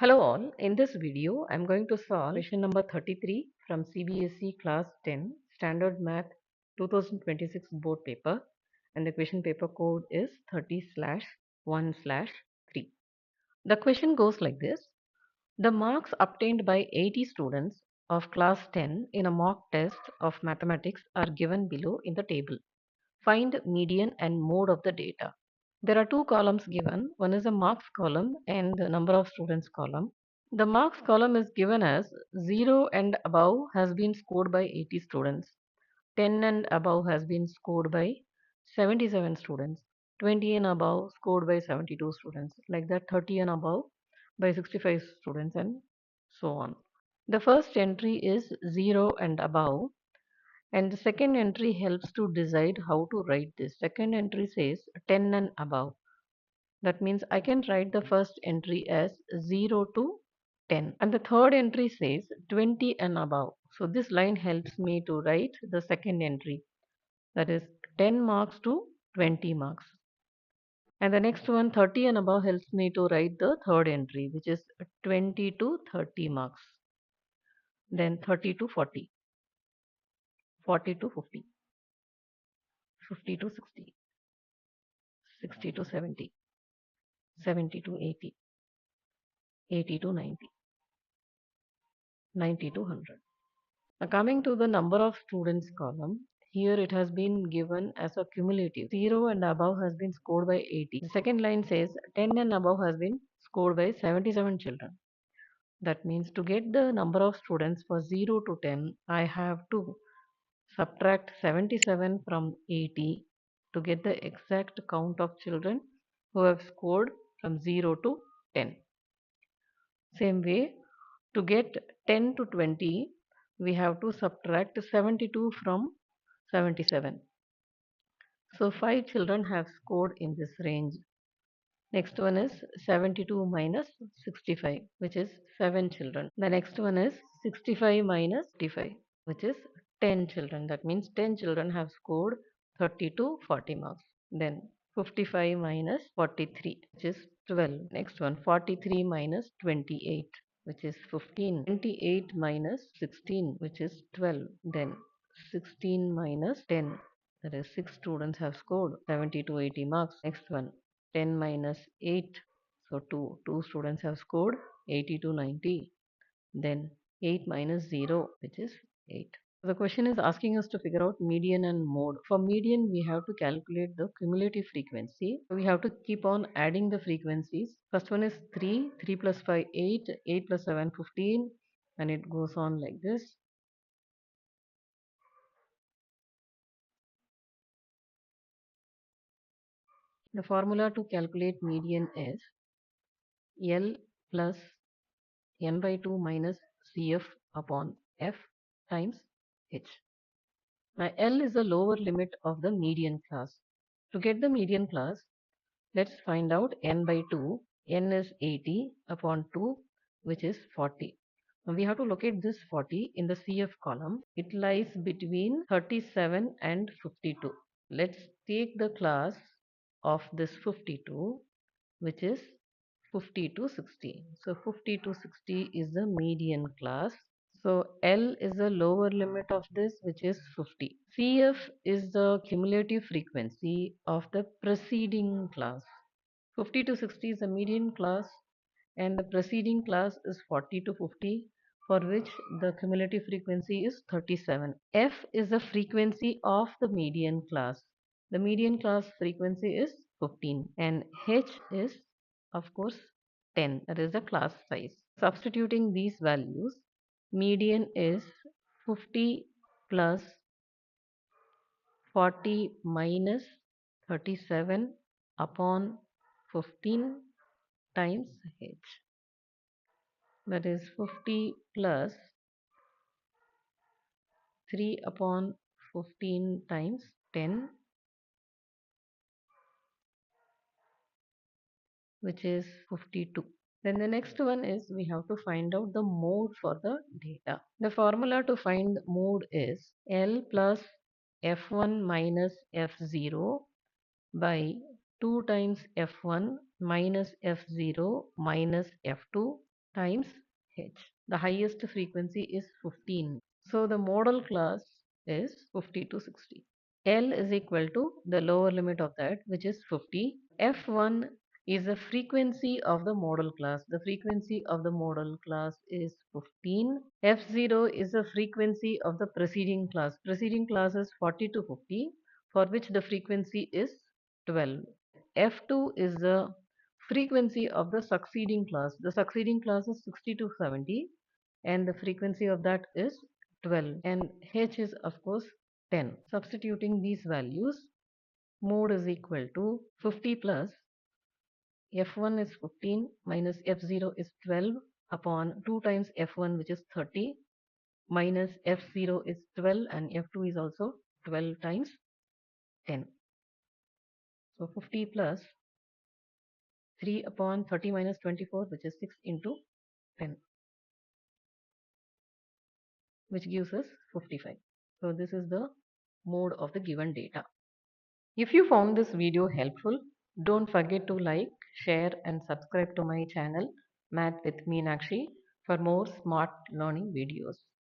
Hello all, in this video I'm going to solve question number 33 from CBSE class 10 standard math 2026 board paper, and the question paper code is 30/1/3. The question goes like this: the marks obtained by 80 students of class 10 in a mock test of mathematics are given below in the table. Find median and mode of the data. There are two columns given. One is the marks column and the number of students column. The marks column is given as 0 and above has been scored by 80 students, 10 and above has been scored by 77 students, 20 and above scored by 72 students, like that 30 and above by 65 students, and so on. The first entry is 0 and above, and the second entry helps to decide how to write this. Second entry says 10 and above. That means I can write the first entry as 0 to 10. And the third entry says 20 and above. So this line helps me to write the second entry. That is 10 marks to 20 marks. And the next one, 30 and above, helps me to write the third entry, which is 20 to 30 marks. Then 30 to 40, 40 to 50, 50 to 60, 60 to 70, 70 to 80, 80 to 90, 90 to 100. Now coming to the number of students column, here it has been given as a cumulative. 0 and above has been scored by 80. The second line says 10 and above has been scored by 77 children. That means to get the number of students for 0 to 10, I have to subtract 77 from 80 to get the exact count of children who have scored from 0 to 10. Same way, to get 10 to 20, we have to subtract 72 from 77. So 5 children have scored in this range. Next one is 72 minus 65, which is 7 children. The next one is 65 minus 55, which is 10 children. That means 10 children have scored 30 to 40 marks. Then 55 minus 43, which is 12. Next one, 43 minus 28, which is 15. 28 minus 16, which is 12. Then 16 minus 10, that is 6 students have scored 70 to 80 marks. Next one, 10 minus 8, so 2 students have scored 80 to 90. Then 8 minus 0, which is 8. The question is asking us to figure out median and mode. For median, we have to calculate the cumulative frequency. We have to keep on adding the frequencies. First one is 3, 3 plus 5, 8, 8 plus 7, 15, and it goes on like this. The formula to calculate median is L plus n by 2 minus Cf upon f times h. Now L is the lower limit of the median class. To get the median class, let's find out n by 2. N is 80 upon 2, which is 40. Now we have to locate this 40 in the CF column. It lies between 37 and 52. Let's take the class of this 52, which is 50 to 60. So 50 to 60 is the median class. So L is the lower limit of this, which is 50. CF is the cumulative frequency of the preceding class. 50 to 60 is the median class, and the preceding class is 40 to 50, for which the cumulative frequency is 37. F is the frequency of the median class. The median class frequency is 15, and H is, of course, 10. That is the class size. Substituting these values, median is 50 plus 40 minus 37 upon 15 times h. That is 50 plus 3 upon 15 times 10, which is 52. Then the next one is we have to find out the mode for the data. The formula to find mode is L plus F1 minus F0 by 2 times F1 minus F0 minus F2 times h. The highest frequency is 15. So the model class is 50 to 60. L is equal to the lower limit of that, which is 50. F1 is the frequency of the model class. The frequency of the model class is 15. F0 is the frequency of the preceding class. Preceding class is 40 to 50, for which the frequency is 12. F2 is the frequency of the succeeding class. The succeeding class is 60 to 70, and the frequency of that is 12, and h is of course 10. Substituting these values, mode is equal to 50 plus f1 is 15 minus f0 is 12 upon 2 times f1, which is 30, minus f0 is 12, and f2 is also 12 times 10. So 50 plus 3 upon 30 minus 24, which is 6 into 10, which gives us 55. So this is the mode of the given data. If you found this video helpful, don't forget to like, share and subscribe to my channel Math with Meenakshi for more smart learning videos.